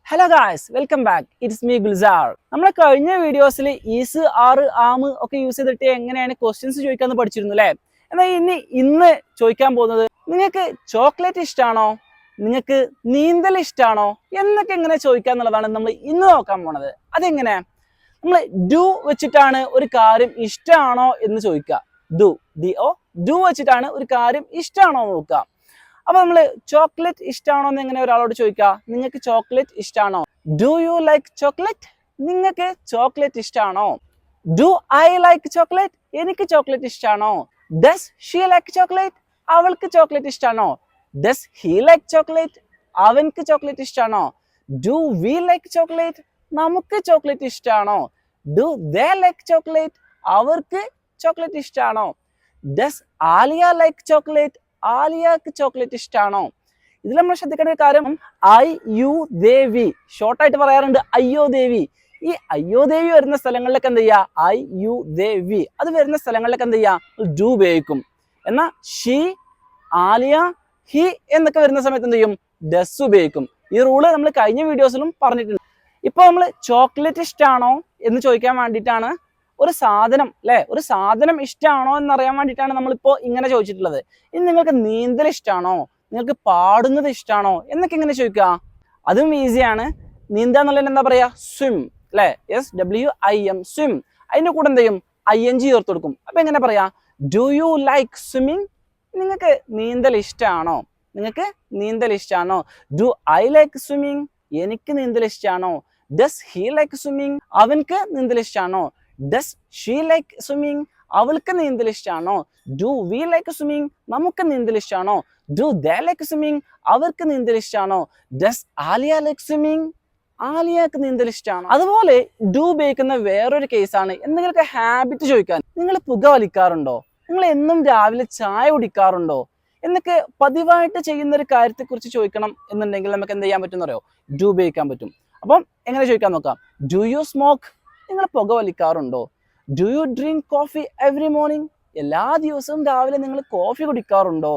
Hello guys, welcome back. It's me Gulzar. നമ്മൾ കഴിഞ്ഞ വീഡിയോസിൽ ഈസ്, ആറ്, ആമ് ഒക്കെ യൂസ് ചെയ്തിട്ട് എങ്ങനെയാണ് ക്വസ്റ്റ്യൻസ് ചോദിക്കാന്ന് പഠിച്ചിരുന്നു അല്ലേ? എന്നാൽ ഇന്ന് ചോദിക്കാൻ പോകുന്നത്, നിങ്ങൾക്ക് ചോക്ലേറ്റ് ഇഷ്ടമാണോ, നിങ്ങൾക്ക് നീന്തൽ ഇഷ്ടമാണോ എന്നൊക്കെ എങ്ങനെ ചോദിക്കാന്നുള്ളതാണ് നമ്മൾ ഇന്ന് നോക്കാൻ പോണത്. അതെങ്ങനെ? നമ്മൾ ഡു വെച്ചിട്ടാണ് ഒരു കാര്യം ഇഷ്ടമാണോ എന്ന് ചോദിക്കുക. ഡു വെച്ചിട്ടാണ് ഒരു കാര്യം ഇഷ്ടമാണോ നോക്കുക. അപ്പൊ നമ്മള് ചോക്ലേറ്റ് ഇഷ്ടമാണോ എന്ന് എങ്ങനെ ഒരാളോട് ചോദിക്കുക? നിങ്ങൾക്ക് ചോക്ലേറ്റ് ഇഷ്ടമാണോ? Do you like chocolate? നിങ്ങൾക്ക് ചോക്ലേറ്റ് ഇഷ്ടമാണോ? Do I like chocolate? എനിക്ക് ചോക്ലേറ്റ് ഇഷ്ടമാണോ? Does she like chocolate? അവൾക്ക് ചോക്ലേറ്റ് ഇഷ്ടമാണോ? Does he like chocolate? അവൻക്ക് ചോക്ലേറ്റ് ഇഷ്ടമാണോ? Do we like chocolate? നമുക്ക് ചോക്ലേറ്റ് ഇഷ്ടമാണോ? Do they like chocolate? അവർക്ക് ചോക്ലേറ്റ് ഇഷ്ടമാണോ? Does Aliya like chocolate? ആലിയക്ക് ചോക്ലേറ്റ് ഇഷ്ടമാണോ? ഇതിൽ നമ്മൾ ശ്രദ്ധിക്കേണ്ട ഒരു കാര്യം, ഐ യു ദേവി ഷോർട്ടായിട്ട് പറയാറുണ്ട്, അയ്യോ ദേവി. ഈ അയ്യോ ദേവി വരുന്ന സ്ഥലങ്ങളിലൊക്കെ എന്ത് ചെയ്യുക? ഐ യു ദേവി അത് വരുന്ന സ്ഥലങ്ങളിലൊക്കെ എന്ത് ചെയ്യുക? ഡു ഉപയോഗിക്കും. എന്നാൽ ഷീ, ആലിയ, ഹി എന്നൊക്കെ വരുന്ന സമയത്ത് എന്ത് ചെയ്യും? ഡസ് ഉപയോഗിക്കും. ഈ റൂള് നമ്മൾ കഴിഞ്ഞ വീഡിയോസിലും പറഞ്ഞിട്ടുണ്ട്. ഇപ്പൊ നമ്മൾ ചോക്ലേറ്റ് ഇഷ്ടമാണോ എന്ന് ചോദിക്കാൻ വേണ്ടിയിട്ടാണ്, ഒരു സാധനം അല്ലെ, ഒരു സാധനം ഇഷ്ടമാണോ എന്നറിയാൻ വേണ്ടിയിട്ടാണ് നമ്മളിപ്പോ ഇങ്ങനെ ചോദിച്ചിട്ടുള്ളത്. ഇനി നിങ്ങൾക്ക് നീന്തൽ ഇഷ്ടമാണോ, നിങ്ങൾക്ക് പാടുന്നത് ഇഷ്ടമാണോ എന്നൊക്കെ ഇങ്ങനെ ചോദിക്കുക. അതും ഈസിയാണ്. നീന്താ എന്നുള്ളതിന് എന്താ പറയാ? സ്വിം അല്ലെ, SWIM, സ്വിം. അതിന്റെ കൂടെ എന്ത് ചെയ്യും? ING ചേർത്ത് കൊടുക്കും. അപ്പൊ എങ്ങനെ പറയാ? Do you like swimming? നിങ്ങൾക്ക് നീന്തൽ ഇഷ്ടമാണോ? നിങ്ങൾക്ക് നീന്തൽ ഇഷ്ടമാണോ? Do I like swimming? എനിക്ക് നീന്തൽ ഇഷ്ടമാണോ? Does he like swimming? അവൻക്ക് നീന്തൽ ഇഷ്ടമാണോ? Does she like swimming? അവൾക്ക് നീന്തൽ ഇഷ്ടമാണോ? Do we like swimming? നമുക്ക് നീന്തൽ ഇഷ്ടമാണോ? Do they like swimming? അവർക്ക് നീന്തൽ ഇഷ്ടമാണോ? Does Aliya like swimming? ആലിയക്ക് നീന്തൽ ഇഷ്ടമാണോ? അതുപോലെ ഡു ഉപയോഗിക്കുന്ന വേറൊരു കേസാണ് എന്തെങ്കിലുമൊക്കെ ഹാബിറ്റ് ചോദിക്കാൻ. നിങ്ങൾ പുക വലിക്കാറുണ്ടോ? നിങ്ങൾ എന്നും രാവിലെ ചായ കുടിക്കാറുണ്ടോ എന്നൊക്കെ പതിവായിട്ട് ചെയ്യുന്ന ഒരു കാര്യത്തെക്കുറിച്ച് ചോദിക്കണം എന്നുണ്ടെങ്കിൽ നമുക്ക് എന്ത് ചെയ്യാൻ പറ്റും എന്നറിയോ? ഡു ഉപയോഗിക്കാൻ പറ്റും. അപ്പം എങ്ങനെ ചോദിക്കാൻ നോക്കാം. Do you smoke? നിങ്ങൾ പുക വലിക്കാറുണ്ടോ? Do you drink coffee every morning? എല്ലാ ദിവസവും രാവിലെ നിങ്ങൾ കോഫി കുടിക്കാറുണ്ടോ?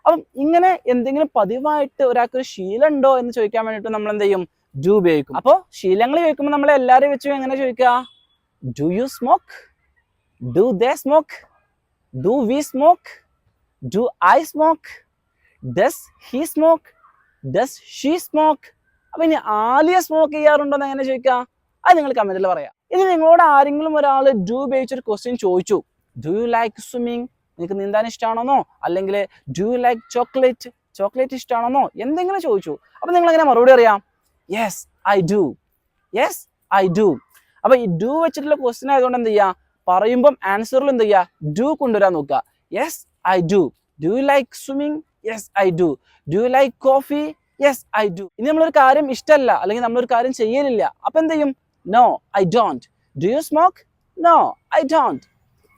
അപ്പം ഇങ്ങനെ എന്തെങ്കിലും പതിവായിട്ട് ഒരാൾക്കൊരു ശീലം ഉണ്ടോ എന്ന് ചോദിക്കാൻ വേണ്ടിയിട്ട് നമ്മൾ എന്ത് ചെയ്യും? ഡു ഉപയോഗിക്കും. അപ്പോൾ ശീലങ്ങൾ ചോദിക്കുമ്പോൾ നമ്മൾ എല്ലാവരും വെച്ചും എങ്ങനെ ചോദിക്കുക? Do you smoke? Do they smoke? Do we smoke? Do I smoke? Does he smoke? Does she smoke? അപ്പൊ ഇനി ആലിയ സ്മോക്ക് ചെയ്യാറുണ്ടോ എന്ന് എങ്ങനെ ചോദിക്കുക? അത് നിങ്ങൾ കമന്റിൽ പറയാം. ഇനി നിങ്ങളോട് ആരെങ്കിലും ഒരാൾ ഡു ഉപയോഗിച്ചൊരു ക്വസ്റ്റ്യൻ ചോദിച്ചു, ഡു യു ലൈക്ക് സ്വിമ്മിങ്? നിങ്ങൾക്ക് നീന്താൻ ഇഷ്ടമാണോന്നോ, അല്ലെങ്കിൽ do you like chocolate? Chocolate ഇഷ്ടമാണോന്നോ എന്തെങ്കിലും ചോദിച്ചു. അപ്പൊ നിങ്ങൾ എങ്ങനെ മറുപടി അറിയാം? Yes I do, yes I do. അപ്പൊ ഈ ഡു വെച്ചിട്ടുള്ള ക്വസ്റ്റ്യൻ ആയതുകൊണ്ട് എന്ത് ചെയ്യുക? പറയുമ്പം ആൻസറിൽ എന്ത് ചെയ്യുക? ഡു കൊണ്ടുവരാൻ നോക്കുക. Yes I do. Do you like swimming? Yes I do. Do you like coffee? Yes I do. ഇനി നമ്മളൊരു കാര്യം ഇഷ്ടമല്ല, അല്ലെങ്കിൽ നമ്മളൊരു കാര്യം ചെയ്യലില്ല, അപ്പൊ എന്ത് ചെയ്യും? No, I don't. Do you smoke? No, I don't.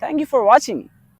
Thank you for watching.